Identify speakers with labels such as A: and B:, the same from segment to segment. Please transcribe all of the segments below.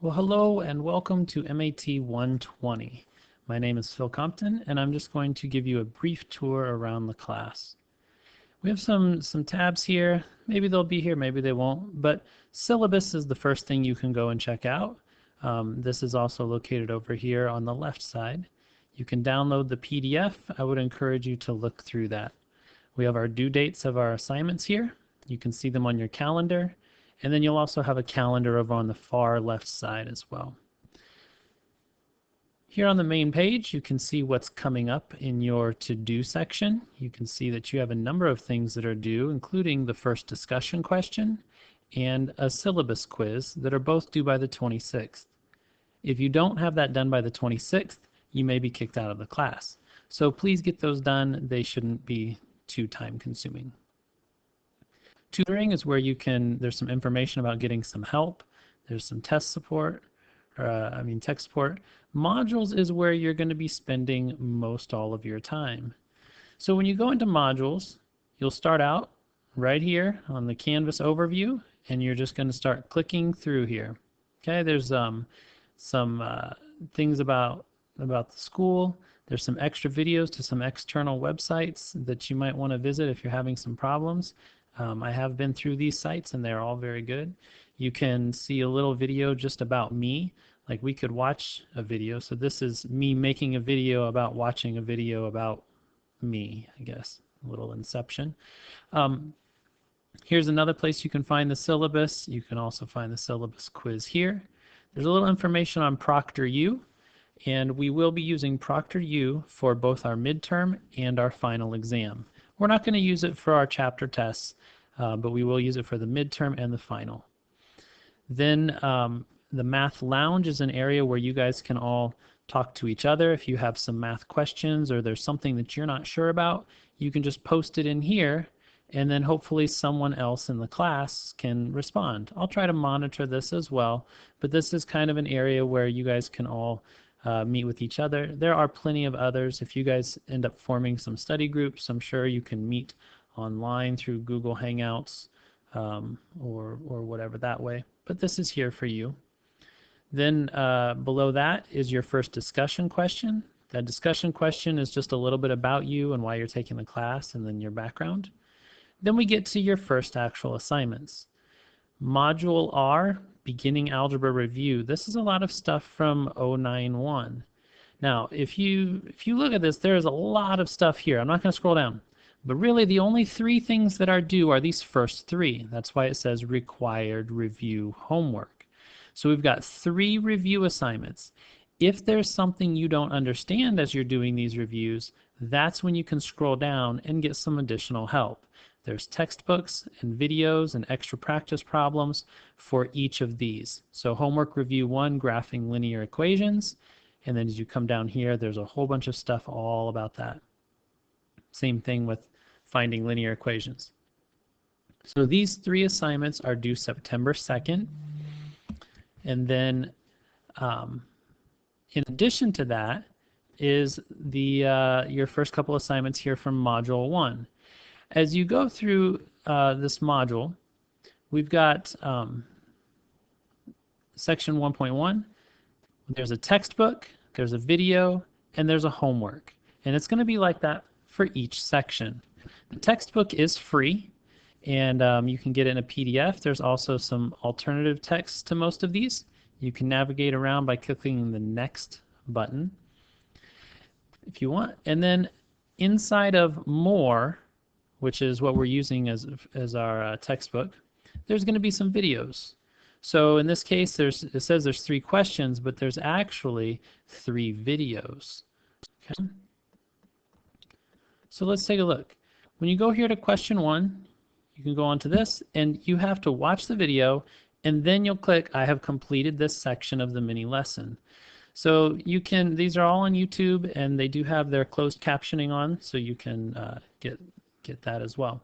A: Well, hello and welcome to MAT 120. My name is Phil Compton, and I'm just going to give you a brief tour around the class. We have some tabs here. Maybe they'll be here, maybe they won't, but syllabus is the first thing you can go and check out. This is also located over here on the left side. You can download the PDF. I would encourage you to look through that. We have our due dates of our assignments here. You can see them on your calendar. And then you'll also have a calendar over on the far left side as well. Here on the main page, you can see what's coming up in your to-do section. You can see that you have a number of things that are due, including the first discussion question and a syllabus quiz that are both due by the 26th. If you don't have that done by the 26th, you may be kicked out of the class. So please get those done. They shouldn't be too time-consuming. Tutoring is where you can, there's some information about getting some help. There's some test support, tech support. Modules is where you're going to be spending most all of your time. So when you go into modules, you'll start out right here on the Canvas overview, and you're just going to start clicking through here. Okay, there's some things about the school. There's some extra videos to some external websites that you might want to visit if you're having some problems. I have been through these sites and they're all very good. You can see a little video just about me. Like we could watch a video. So this is me making a video about watching a video about me, I guess. A little inception. Here's another place you can find the syllabus. You can also find the syllabus quiz here. There's a little information on ProctorU, and we will be using ProctorU for both our midterm and our final exam. We're not going to use it for our chapter tests, but we will use it for the midterm and the final. Then the Math Lounge is an area where you guys can all talk to each other. If you have some math questions or there's something that you're not sure about, you can just post it in here, and then hopefully someone else in the class can respond. I'll try to monitor this as well, but this is kind of an area where you guys can all meet with each other. There are plenty of others. If you guys end up forming some study groups, I'm sure you can meet online through Google Hangouts or whatever that way. But this is here for you. Then below that is your first discussion question. That discussion question is just a little bit about you and why you're taking the class and then your background. Then we get to your first actual assignments. Module R, Beginning Algebra Review. This is a lot of stuff from 091. Now, if you look at this, there's a lot of stuff here. I'm not going to scroll down. But really, the only three things that are due are these first three. That's why it says required review homework. So we've got 3 review assignments. If there's something you don't understand as you're doing these reviews, that's when you can scroll down and get some additional help. There's textbooks and videos and extra practice problems for each of these. So homework review 1, graphing linear equations. And then as you come down here, there's a whole bunch of stuff all about that. Same thing with finding linear equations. So these 3 assignments are due September 2nd. And then in addition to that is your first couple assignments here from Module 1. As you go through this module, we've got section 1.1. There's a textbook, there's a video, and there's a homework. And it's going to be like that for each section. The textbook is free, and you can get it in a PDF. There's also some alternative text to most of these. You can navigate around by clicking the Next button if you want. And then inside of More, which is what we're using as our textbook, there's going to be some videos. So in this case, it says there's 3 questions, but there's actually 3 videos. Okay. So let's take a look. When you go here to question 1, you can go on to this, and you have to watch the video, and then you'll click, I have completed this section of the mini lesson. So you can, these are all on YouTube, and they do have their closed captioning on, so you can get that as well.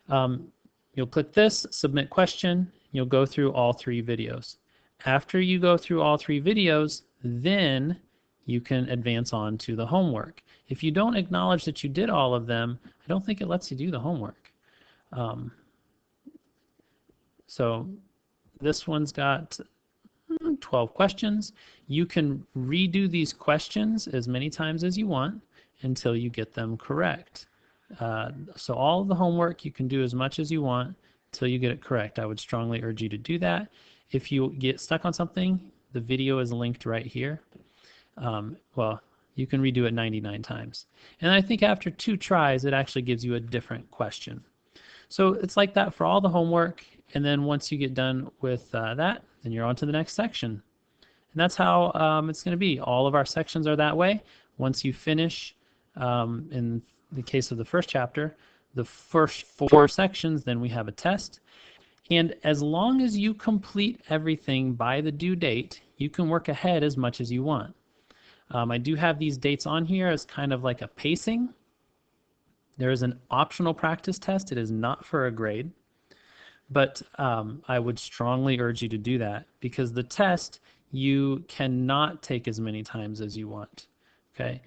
A: You'll click this, submit question, you'll go through all 3 videos. After you go through all 3 videos, then you can advance on to the homework. If you don't acknowledge that you did all of them, I don't think it lets you do the homework. So this one's got 12 questions. You can redo these questions as many times as you want until you get them correct. So all of the homework you can do as much as you want until you get it correct. I would strongly urge you to do that. If you get stuck on something, the video is linked right here. Well, you can redo it 99 times. And I think after 2 tries, it actually gives you a different question. So it's like that for all the homework. And then once you get done with that, then you're on to the next section. And that's how it's going to be. All of our sections are that way. Once you finish, in the case of the first chapter, the first 4 sections, then we have a test. And as long as you complete everything by the due date, you can work ahead as much as you want. I do have these dates on here as kind of like a pacing. There is an optional practice test. It is not for a grade. But I would strongly urge you to do that because the test you cannot take as many times as you want. Okay,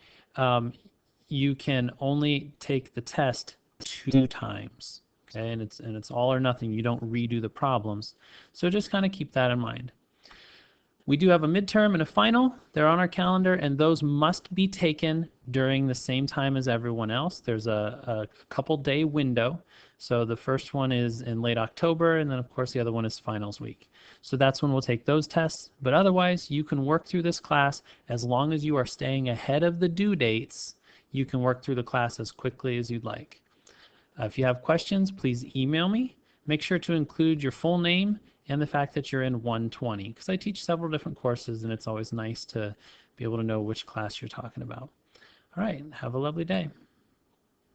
A: you can only take the test 2 times. Okay, and it's all or nothing. You don't redo the problems. So just kind of keep that in mind. We do have a midterm and a final. They're on our calendar, and those must be taken during the same time as everyone else. There's a couple-day window. So the first one is in late October, and then, of course, the other one is finals week. So that's when we'll take those tests. But otherwise, you can work through this class as long as you are staying ahead of the due dates. You can work through the class as quickly as you'd like. If you have questions, please email me. Make sure to include your full name and the fact that you're in 120, because I teach several different courses and it's always nice to be able to know which class you're talking about. All right, have a lovely day.